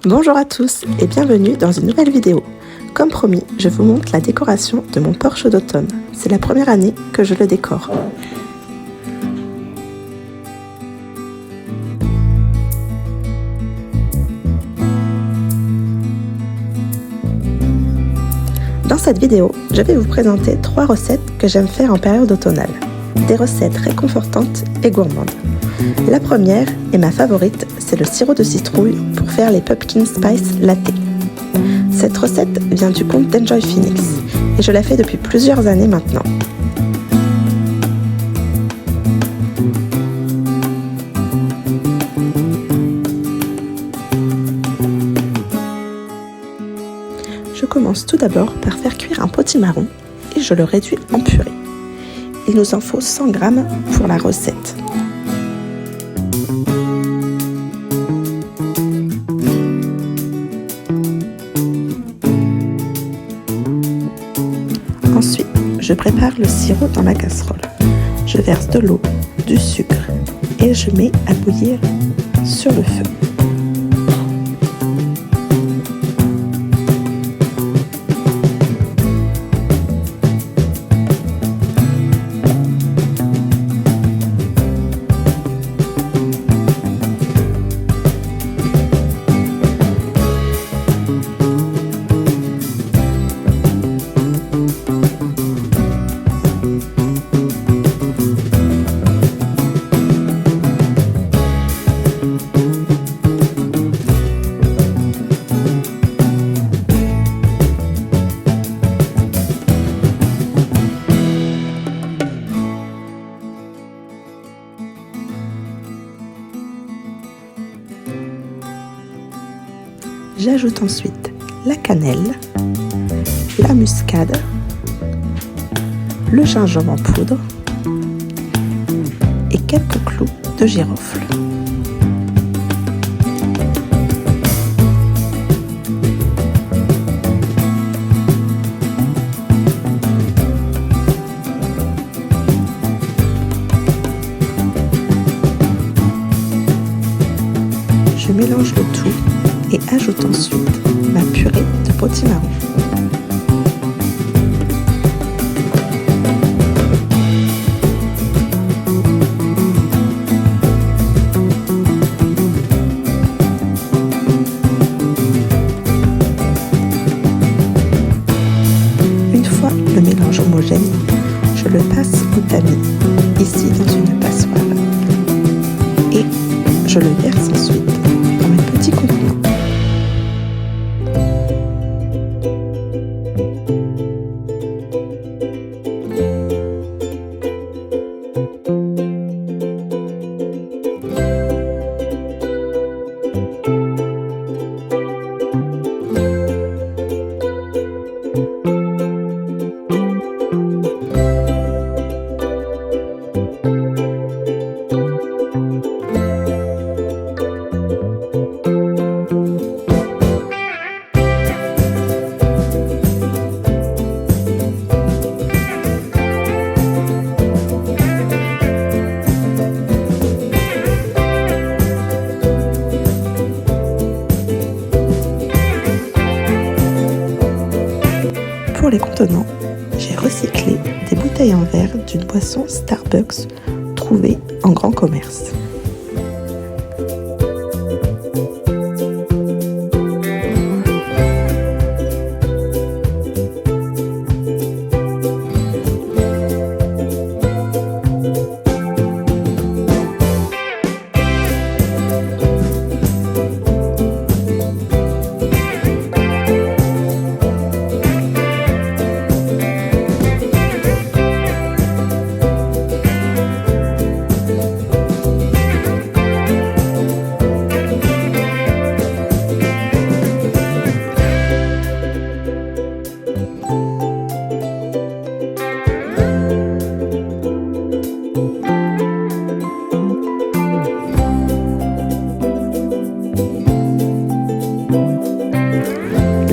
Bonjour à tous et bienvenue dans une nouvelle vidéo. Comme promis, je vous montre la décoration de mon Porsche d'automne. C'est la première année que je le décore. Dans cette vidéo, je vais vous présenter 3 recettes que j'aime faire en période automnale. Des recettes réconfortantes et gourmandes. La première, et ma favorite, c'est le sirop de citrouille pour faire les Pumpkin Spice Latte. Cette recette vient du compte d'Enjoy Phoenix et je la fais depuis plusieurs années maintenant. Je commence tout d'abord par faire cuire un potimarron et je le réduis en purée. Il nous en faut 100 g pour la recette. Ensuite, je prépare le sirop dans la casserole. Je verse de l'eau, du sucre et je mets à bouillir sur le feu. J'ajoute ensuite la cannelle, la muscade, le gingembre en poudre et quelques clous de girofle. Je mélange le tout et ajoute ensuite ma purée de potimarron. Une fois le mélange homogène, je le passe au tamis, ici dans une passoire, et je le verse ensuite dans mes petits contenants. Pour les contenants, j'ai recyclé des bouteilles en verre d'une boisson Starbucks trouvée en grand commerce.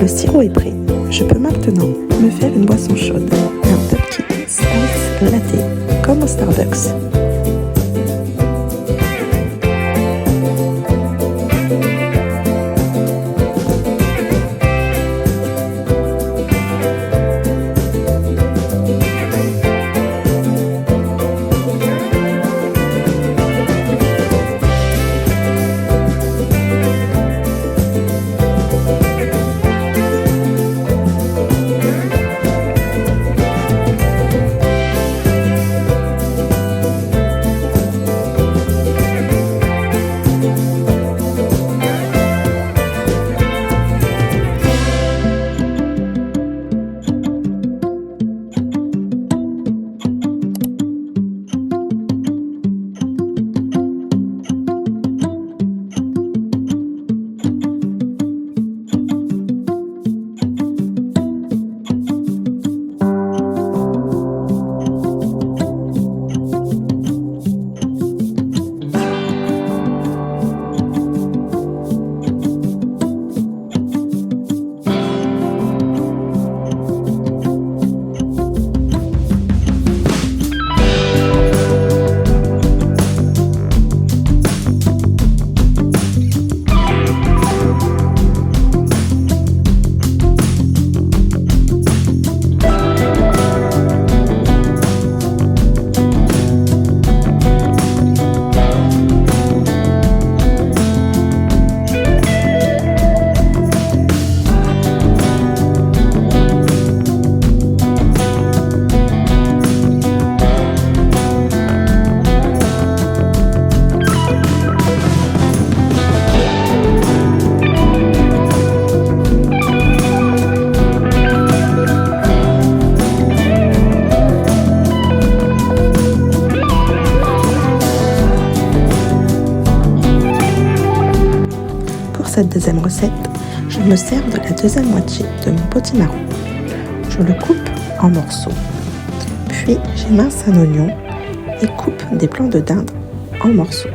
Le sirop est prêt. Je peux maintenant me faire une boisson chaude, un Pumpkin Spice Latte, comme au Starbucks. deuxième recette, je me sers de la deuxième moitié de mon potimarron. Je le coupe en morceaux. Puis j'émince un oignon et coupe des blancs de dinde en morceaux.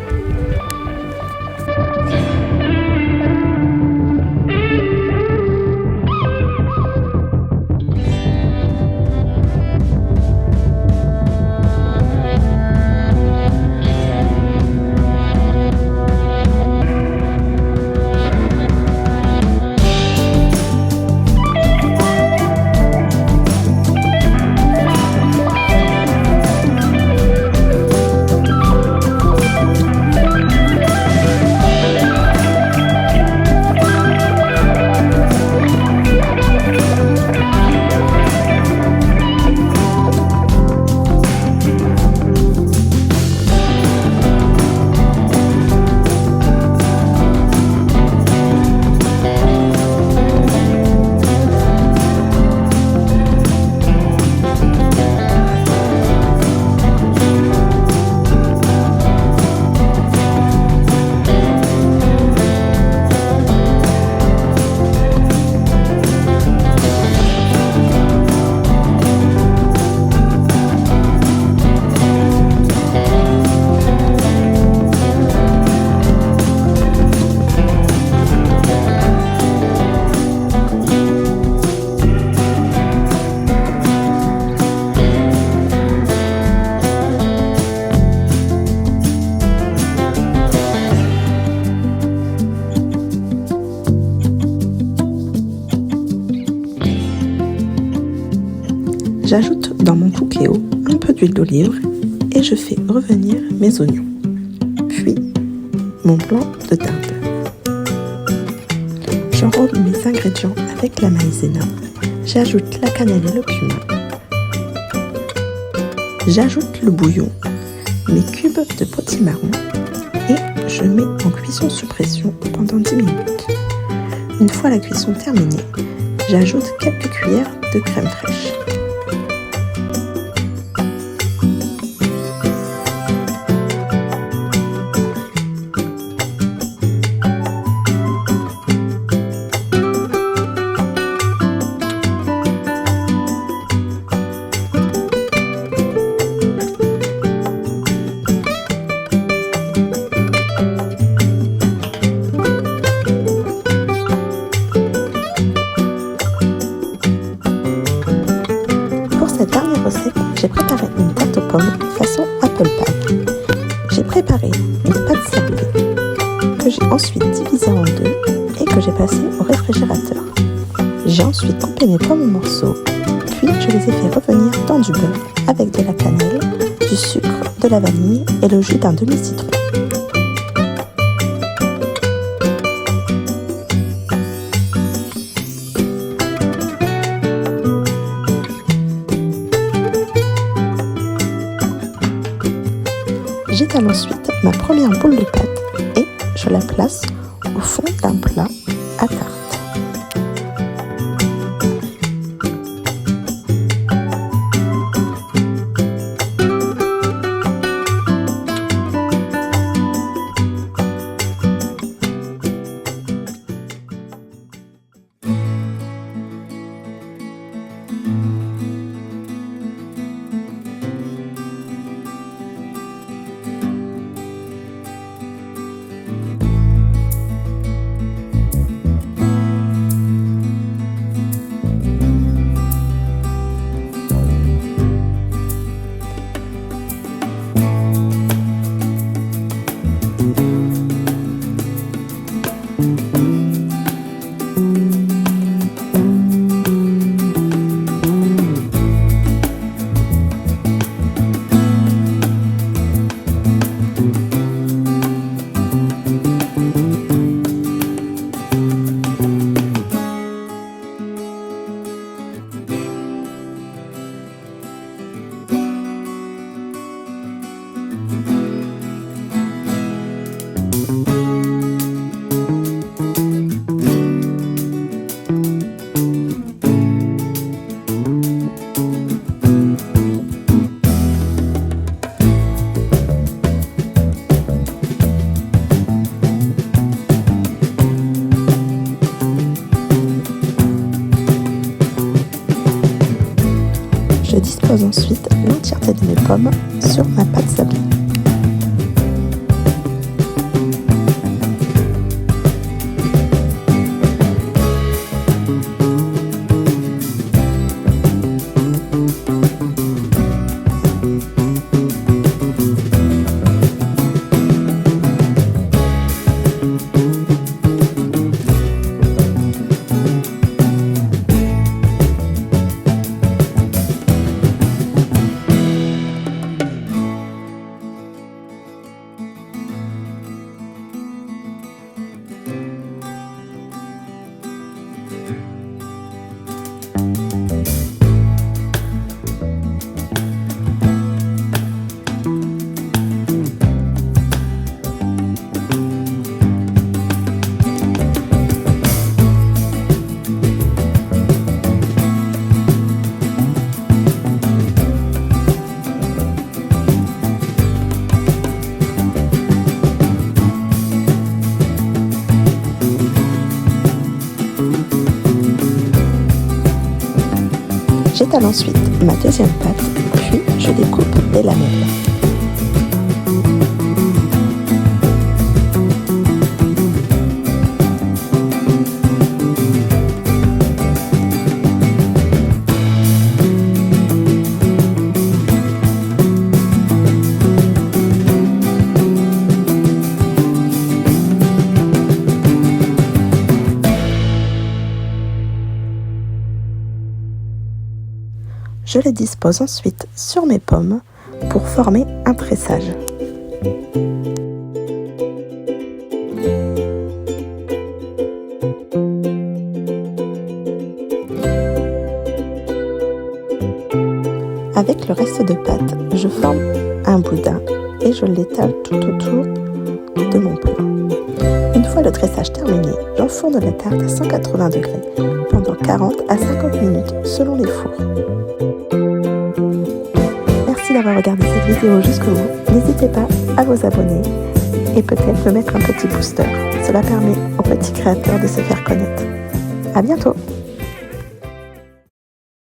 J'ajoute dans mon cookéo un peu d'huile d'olive et je fais revenir mes oignons, puis mon blanc de dinde. J'enrobe mes ingrédients avec la maïzena, j'ajoute la cannelle et le cumin. J'ajoute le bouillon, mes cubes de potimarron et je mets en cuisson sous pression pendant 10 minutes. Une fois la cuisson terminée, j'ajoute quelques cuillères de crème fraîche. Cette dernière recette, j'ai préparé une tarte aux pommes façon apple pie. J'ai préparé une pâte sablée que j'ai ensuite divisée en deux et que j'ai passée au réfrigérateur. J'ai ensuite coupé mes pommes en morceaux, puis je les ai fait revenir dans du beurre avec de la cannelle, du sucre, de la vanille et le jus d'un demi-citron. J'étale ensuite ma première boule de pâte et je la place au fond d'un plat à tarte. dispose ensuite l'entièreté de mes pommes sur ma pâte sablée. J'étale ensuite ma deuxième pâte, puis je découpe des lamelles. Je les dispose ensuite sur mes pommes pour former un tressage. Avec le reste de pâte, je forme un boudin et je l'étale tout autour de mon plat. Une fois le tressage terminé, j'enfourne la tarte à 180 degrés pendant 40 à 50 minutes selon les fours. Merci d'avoir regardé cette vidéo jusqu'au bout. N'hésitez pas à vous abonner et peut-être me mettre un petit booster. Cela permet aux petits créateurs de se faire connaître. À bientôt!